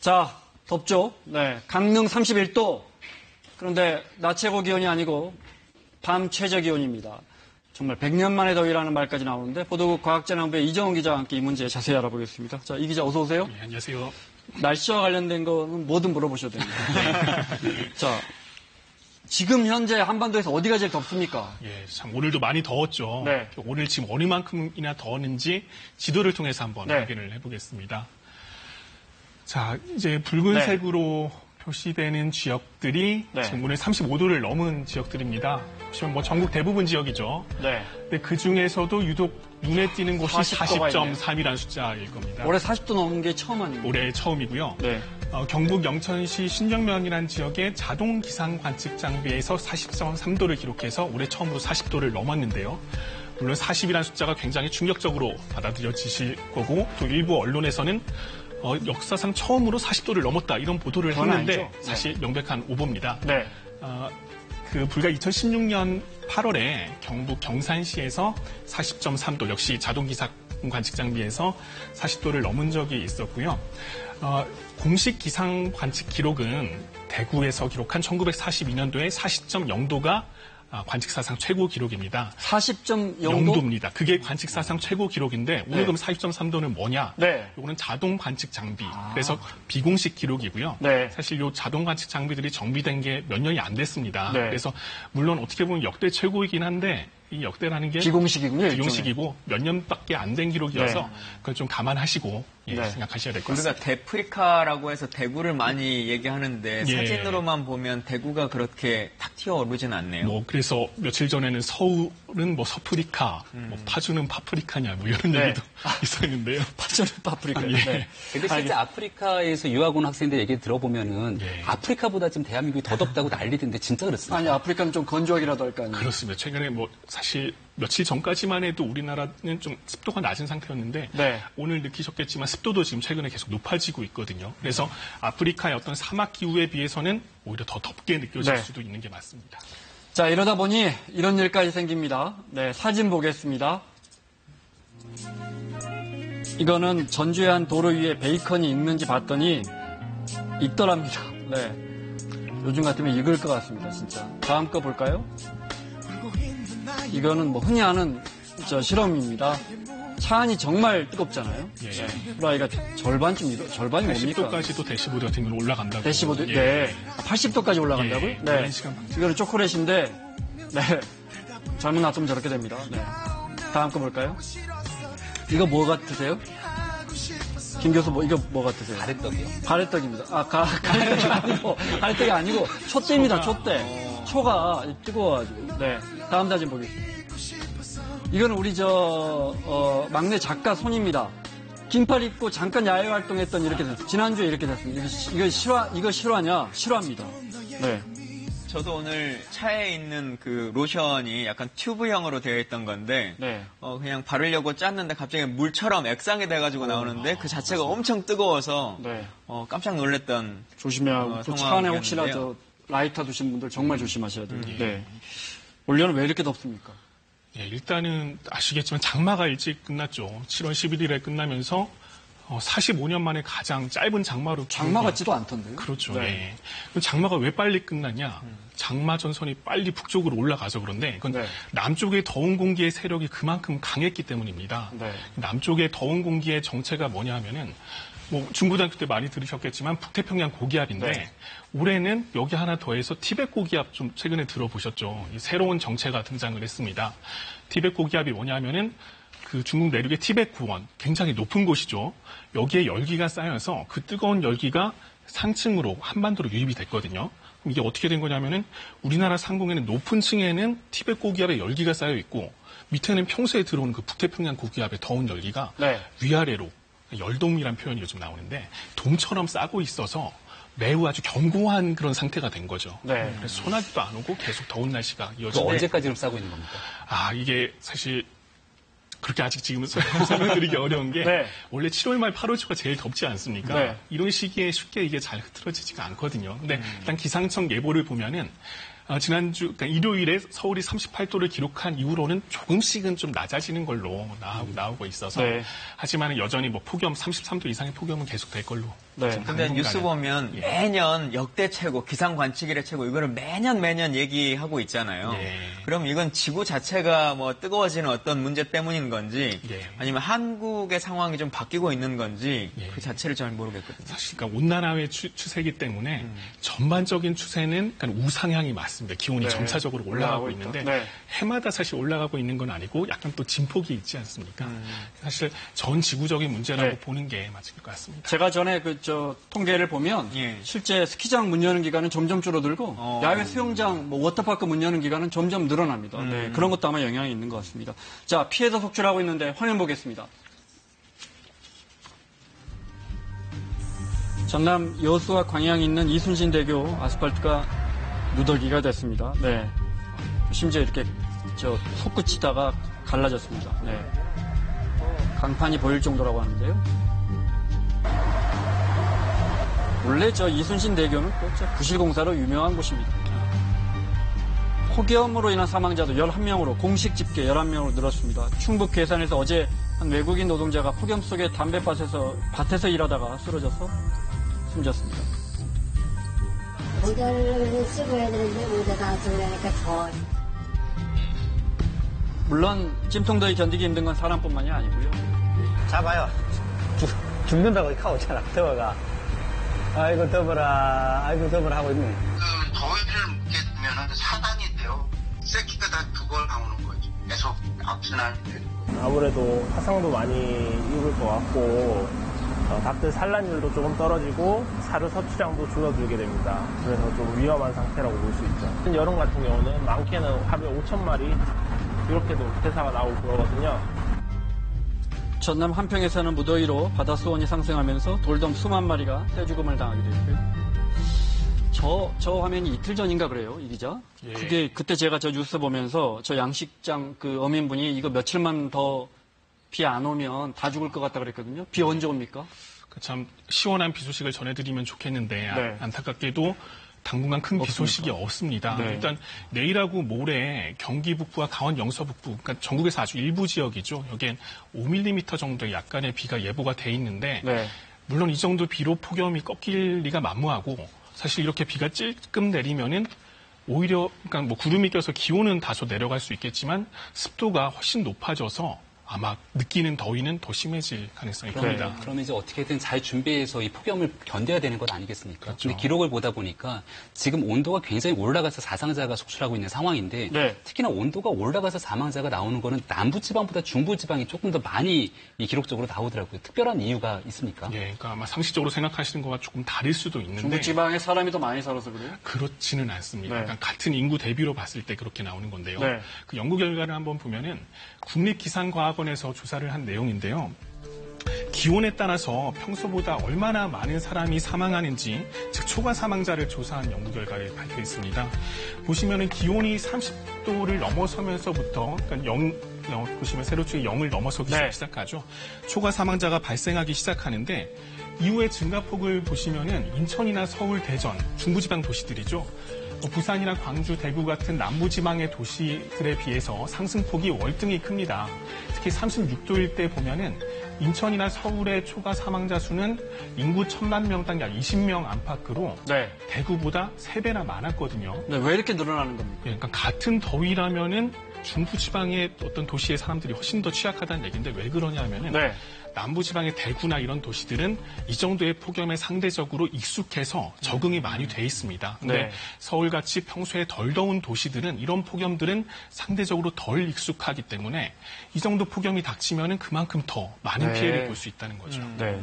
자, 덥죠? 네. 강릉 31도. 그런데 낮 최고 기온이 아니고 밤 최저 기온입니다. 정말 100년 만의 더위라는 말까지 나오는데 보도국 과학재난부의 이정훈 기자와 함께 이 문제 자세히 알아보겠습니다. 자, 이 기자 어서 오세요. 네, 안녕하세요. 날씨와 관련된 거는 뭐든 물어보셔도 됩니다. 자, 지금 현재 한반도에서 어디가 제일 덥습니까? 예, 참 오늘도 많이 더웠죠. 네. 오늘 지금 어느만큼이나 더웠는지 지도를 통해서 한번 네. 확인을 해보겠습니다. 자, 이제 붉은색으로 표시되는 지역들이 네. 지금 오늘 35도를 넘은 지역들입니다. 보시면 뭐 전국 대부분 지역이죠. 네. 근데 그 중에서도 유독 눈에 띄는 곳이 40도가 40.3이라는 숫자일 겁니다. 올해 40도 넘은 게 처음 아닙니까? 올해 처음이고요. 네. 경북 영천시 신정면이라는 지역의 자동 기상 관측 장비에서 40.3도를 기록해서 올해 처음으로 40도를 넘었는데요. 물론 40이라는 숫자가 굉장히 충격적으로 받아들여지실 거고 또 일부 언론에서는 역사상 처음으로 40도를 넘었다 이런 보도를 했는데 아니죠. 사실 명백한 오보입니다. 네. 불과 2016년 8월에 경북 경산시에서 40.3도 역시 자동기상 관측 장비에서 40도를 넘은 적이 있었고요. 공식 기상 관측 기록은 대구에서 기록한 1942년도에 40.0도가 관측사상 최고 기록입니다. 40.0도? 0도입니다. 그게 관측사상 최고 기록인데 오늘 네. 그럼 40.3도는 뭐냐? 네. 이거는 자동 관측 장비. 그래서 비공식 기록이고요. 네. 사실 이 자동 관측 장비들이 정비된 게 몇 년이 안 됐습니다. 네. 그래서 물론 어떻게 보면 역대 최고이긴 한데 이 역대라는 게 비공식이군요. 비공식이고 몇 년밖에 안 된 기록이어서 네. 그걸 좀 감안하시고 네. 생각하셔야 될 것 우리가 같습니다. 데프리카라고 해서 대구를 많이 얘기하는데 예. 사진으로만 보면 대구가 그렇게 탁 튀어오르진 않네요. 뭐 그래서 며칠 전에는 서울은 뭐 서프리카, 뭐 파주는 파프리카냐 뭐 이런 네. 얘기도 있었는데요. 파전을 파프리카. 예. 네. 근데 실제 아프리카에서 유학 온 학생들 얘기 들어보면은 예. 아프리카보다 지금 대한민국이 더 덥다고 난리던데 진짜 그렇습니까? 아니, 아프리카는 좀 건조하기라도 할 거 아니에요. 그렇습니다. 최근에 뭐 사실 며칠 전까지만 해도 우리나라는 좀 습도가 낮은 상태였는데 네. 오늘 느끼셨겠지만 습도도 지금 최근에 계속 높아지고 있거든요. 그래서 아프리카의 어떤 사막 기후에 비해서는 오히려 더 덥게 느껴질 네. 수도 있는 게 맞습니다. 자, 이러다 보니 이런 일까지 생깁니다. 네, 사진 보겠습니다. 이거는 전주의 한 도로 위에 베이컨이 있는지 봤더니 있더랍니다. 네. 요즘 같으면 익을 것 같습니다, 진짜. 다음 거 볼까요? 이거는 뭐 흔히 아는 실험입니다. 차 안이 정말 뜨겁잖아요. 예. 네. 후라이가 절반이 뭡니까? 80도까지도 대시보드 같은 경우는 올라간다고. 대시보드, 예. 네. 80도까지 올라간다고요? 예. 네. 11시간 방치. 이거는 초콜릿인데, 네. 잘못 놔두면 저렇게 됩니다. 네. 다음 거 볼까요? 이거 뭐 같으세요? 김 교수, 이거 뭐 같으세요? 가래떡이요. 가래떡입니다. 가래떡이 아니고, 촛대입니다, 촛대. 초가 뜨거워가지고. 네. 다음 사진 보겠습니다. 이거는 우리 막내 작가 손입니다. 긴팔 입고 잠깐 야외 활동했던 이렇게 됐어요. 지난주에 이렇게 됐습니다. 이거 실화냐? 실화입니다. 네. 저도 오늘 차에 있는 그 로션이 약간 튜브형으로 되어 있던 건데 네. 그냥 바르려고 짰는데 갑자기 물처럼 액상이 돼가지고 나오는데 그 자체가 엄청 뜨거워서 네. 깜짝 놀랐던 조심해야 또 차 안에 혹시나 라이터 두신 분들 정말 조심하셔야 돼요. 네. 올여름 왜 이렇게 덥습니까? 예, 일단은 아시겠지만 장마가 일찍 끝났죠. 7월 11일에 끝나면서 45년 만에 가장 짧은 장마로 장마 같지도 않던데요? 그렇죠. 네. 예. 그럼 장마가 왜 빨리 끝나냐? 장마 전선이 빨리 북쪽으로 올라가서 그런데 그건 네. 남쪽의 더운 공기의 세력이 그만큼 강했기 때문입니다. 네. 남쪽의 더운 공기의 정체가 뭐냐 하면은 뭐 중고등학교 때 많이 들으셨겠지만 북태평양 고기압인데 네. 올해는 여기 하나 더해서 티벳 고기압 좀 최근에 들어보셨죠? 이 새로운 정체가 등장을 했습니다. 티벳 고기압이 뭐냐면은 그 중국 내륙의 티벳 구원 굉장히 높은 곳이죠. 여기에 열기가 쌓여서 그 뜨거운 열기가 상층으로 한반도로 유입이 됐거든요. 그럼 이게 어떻게 된 거냐면은 우리나라 상공에는 높은 층에는 티벳 고기압의 열기가 쌓여 있고 밑에는 평소에 들어오는 그 북태평양 고기압의 더운 열기가 네. 위아래로 열돔이라는 표현이 요즘 나오는데 돔처럼 싸고 있어서 매우 아주 견고한 그런 상태가 된 거죠. 네. 그래서 소나기도 안 오고 계속 더운 날씨가 그 이어지는데 언제까지 그럼 싸고 있는 겁니까? 이게 사실 그렇게 아직 지금 설명드리기 어려운 게 네. 원래 7월 말 8월 초가 제일 덥지 않습니까? 네. 이런 시기에 쉽게 이게 잘 흐트러지지가 않거든요. 근데 일단 기상청 예보를 보면은 지난주 그러니까 일요일에 서울이 38도를 기록한 이후로는 조금씩은 좀 낮아지는 걸로 나오고 있어서 네. 하지만 여전히 뭐 폭염 33도 이상의 폭염은 계속 될 걸로 네. 근데 뉴스 보면 매년 역대 최고, 기상 관측 이래 최고 이거를 매년 얘기하고 있잖아요. 예. 그럼 이건 지구 자체가 뭐 뜨거워지는 어떤 문제 때문인 건지 예. 아니면 한국의 상황이 좀 바뀌고 있는 건지 예. 그 자체를 잘 모르겠거든요. 사실 그러니까 온난화의 추세이기 때문에 전반적인 추세는 그러니까 우상향이 맞습니다. 기온이 네. 점차적으로 올라가고 올라가고 있죠. 있는데 네. 해마다 사실 올라가고 있는 건 아니고 약간 또 진폭이 있지 않습니까? 사실 전 지구적인 문제라고 네. 보는 게 맞을 것 같습니다. 제가 전에 통계를 보면 예. 실제 스키장 문 여는 기간은 점점 줄어들고 야외 수영장, 워터파크 문 여는 기간은 점점 늘어납니다. 네, 그런 것도 아마 영향이 있는 것 같습니다. 자, 피해자 속출하고 있는데 화면 보겠습니다. 전남 여수와 광양에 있는 이순신대교 아스팔트가 누더기가 됐습니다. 네, 심지어 이렇게 솟구치다가 갈라졌습니다. 네, 강판이 보일 정도라고 하는데요. 원래 이순신대교는 부실공사로 유명한 곳입니다. 폭염으로 인한 사망자도 11명으로 공식 집계 11명으로 늘었습니다. 충북 괴산에서 어제 한 외국인 노동자가 폭염 속에 밭에서 일하다가 쓰러져서 숨졌습니다. 모자를 쓰고 해야 되는데 모자도 안 쓰고 하니까 더. 물론 찜통더위 견디기 힘든 건 사람뿐만이 아니고요. 잡아요. 죽는다고 카오잖아, 더워가. 아이고, 더워라, 하고 있네. 그 더위를 묻게 되면 사단이 돼요. 새끼가 다 그걸 나오는 거죠. 계속 악순환. 아무래도 화상도 많이 입을 것 같고, 닭들 산란율도 조금 떨어지고, 사료 섭취량도 줄어들게 됩니다. 그래서 좀 위험한 상태라고 볼 수 있죠. 여름 같은 경우는 많게는 하루에 5,000마리, 이렇게도 회사가 나오고 그러거든요. 전남 한평에서는 무더위로 바닷수온이 상승하면서 돌돔 수만 마리가 떼죽음을 당하기도 했고요. 저 화면이 이틀 전인가 그래요, 이 기자. 예. 그때 제가 뉴스 보면서 양식장 어민분이 이거 며칠만 더 비 안 오면 다 죽을 것 같다 그랬거든요. 비 언제 옵니까? 참 시원한 비 소식을 전해드리면 좋겠는데 네. 안타깝게도 당분간 큰 비 소식이 없습니다. 네. 일단 내일하고 모레 경기 북부와 강원 영서 북부, 그러니까 전국에서 아주 일부 지역이죠. 여기엔 5mm 정도의 약간의 비가 예보가 돼 있는데 네. 물론 이 정도 비로 폭염이 꺾일 리가 만무하고 사실 이렇게 비가 찔끔 내리면은 오히려 그러니까 구름이 껴서 기온은 다소 내려갈 수 있겠지만 습도가 훨씬 높아져서 아마 느끼는 더위는 더 심해질 가능성이 큽니다. 그러면 이제 어떻게든 잘 준비해서 이 폭염을 견뎌야 되는 것 아니겠습니까? 그렇죠. 근데 기록을 보다 보니까 지금 온도가 굉장히 올라가서 사상자가 속출하고 있는 상황인데 네. 특히나 온도가 올라가서 사망자가 나오는 거는 남부지방보다 중부지방이 조금 더 많이 이 기록적으로 나오더라고요. 특별한 이유가 있습니까? 예, 그러니까 아마 상식적으로 생각하시는 것과 조금 다를 수도 있는데 중부지방에 사람이 더 많이 살아서 그래요? 그렇지는 않습니다. 네. 그러니까 같은 인구 대비로 봤을 때 그렇게 나오는 건데요. 네. 그 연구 결과를 한번 보면은 국립기상과학원에서 조사를 한 내용인데요. 기온에 따라서 평소보다 얼마나 많은 사람이 사망하는지, 즉 초과 사망자를 조사한 연구 결과를 발표했습니다. 보시면은 기온이 30도를 넘어서면서부터, 그러니까 보시면 세로축이 0을 넘어서기 네. 시작하죠. 초과 사망자가 발생하기 시작하는데 이후에 증가폭을 보시면은 인천이나 서울, 대전, 중부지방 도시들이죠. 부산이나 광주, 대구 같은 남부지방의 도시들에 비해서 상승폭이 월등히 큽니다. 특히 36도일 때 보면은 인천이나 서울의 초과 사망자 수는 인구 1,000만 명당 약 20명 안팎으로 네. 대구보다 3배나 많았거든요. 네, 왜 이렇게 늘어나는 겁니까? 그러니까 같은 더위라면은 중부지방의 어떤 도시의 사람들이 훨씬 더 취약하다는 얘기인데 왜 그러냐면은 네. 남부지방의 대구나 이런 도시들은 이 정도의 폭염에 상대적으로 익숙해서 적응이 많이 돼 있습니다. 근데 네. 서울같이 평소에 덜 더운 도시들은 이런 폭염들은 상대적으로 덜 익숙하기 때문에 이 정도 폭염이 닥치면은 그만큼 더 많은 네. 피해를 볼 수 있다는 거죠. 네.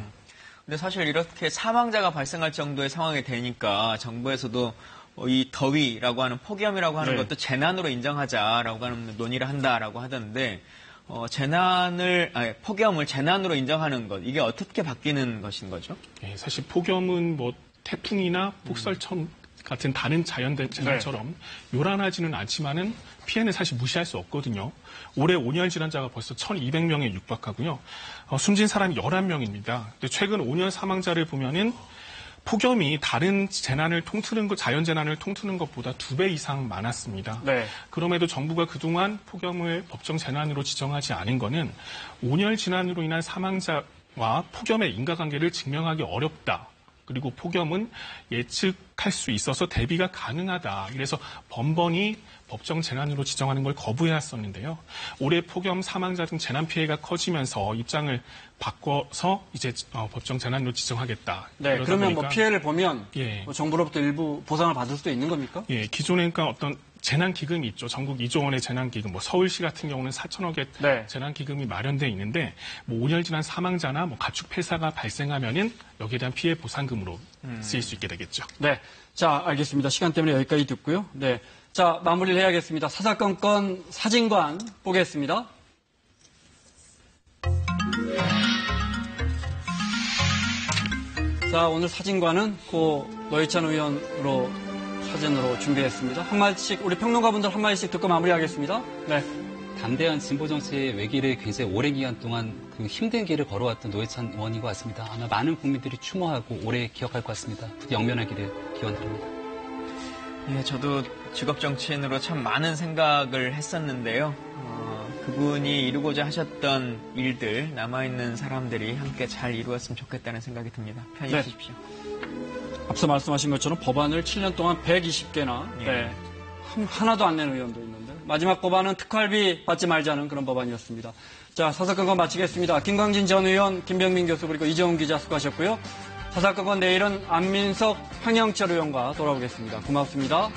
근데 사실 이렇게 사망자가 발생할 정도의 상황이 되니까 정부에서도 이 더위라고 하는 폭염이라고 하는 네. 것도 재난으로 인정하자라고 하는 논의를 한다라고 하던데 폭염을 재난으로 인정하는 것 이게 어떻게 바뀌는 것인 거죠? 예, 사실 폭염은 태풍이나 폭설천 같은 다른 자연된 재난처럼 요란하지는 않지만은 피해는 사실 무시할 수 없거든요. 올해 5년 질환자가 벌써 1,200명에 육박하고요. 숨진 사람이 11명입니다. 근데 최근 5년 사망자를 보면은 폭염이 다른 재난을 통틀는 것, 자연재난을 통틀는 것보다 2배 이상 많았습니다. 네. 그럼에도 정부가 그동안 폭염을 법정 재난으로 지정하지 않은 것은 온열 질환으로 인한 사망자와 폭염의 인과관계를 증명하기 어렵다. 그리고 폭염은 예측할 수 있어서 대비가 가능하다. 이래서 번번이 법정 재난으로 지정하는 걸 거부해왔었는데요. 올해 폭염 사망자 등 재난 피해가 커지면서 입장을 바꿔서 이제 법정 재난으로 지정하겠다. 네, 그러면 뭐 피해를 보면 예. 뭐 정부로부터 일부 보상을 받을 수도 있는 겁니까? 예, 기존에 그러니까 어떤 재난기금이 있죠. 전국 2조 원의 재난기금, 뭐 서울시 같은 경우는 4천억의 네. 재난기금이 마련돼 있는데, 뭐 온열 질환 사망자나 뭐 가축 폐사가 발생하면은 여기에 대한 피해 보상금으로 쓰일 수 있게 되겠죠. 네. 자, 알겠습니다. 시간 때문에 여기까지 듣고요. 네. 자, 마무리를 해야겠습니다. 사사건건 사진관 보겠습니다. 자, 오늘 사진관은 고 노회찬 의원으로 사진으로 준비했습니다. 한 마디씩, 우리 평론가분들 한 마디씩 듣고 마무리하겠습니다. 네. 담대한 진보 정치의 외길을 굉장히 오랜 기간 동안 그 힘든 길을 걸어왔던 노회찬 의원인 것 같습니다. 아마 많은 국민들이 추모하고 오래 기억할 것 같습니다. 부디 영면하기를 기원드립니다. 예, 저도 직업 정치인으로 참 많은 생각을 했었는데요. 그분이 이루고자 하셨던 일들, 남아있는 사람들이 함께 잘 이루었으면 좋겠다는 생각이 듭니다. 편히 네. 하십시오. 앞서 말씀하신 것처럼 법안을 7년 동안 120개나 예. 네, 하나도 안 낸 의원도 있는데 마지막 법안은 특활비 받지 말자는 그런 법안이었습니다. 자, 사사건건 마치겠습니다. 김광진 전 의원, 김병민 교수 그리고 이정훈 기자 수고하셨고요. 사사건건 내일은 안민석, 황영철 의원과 돌아오겠습니다. 고맙습니다.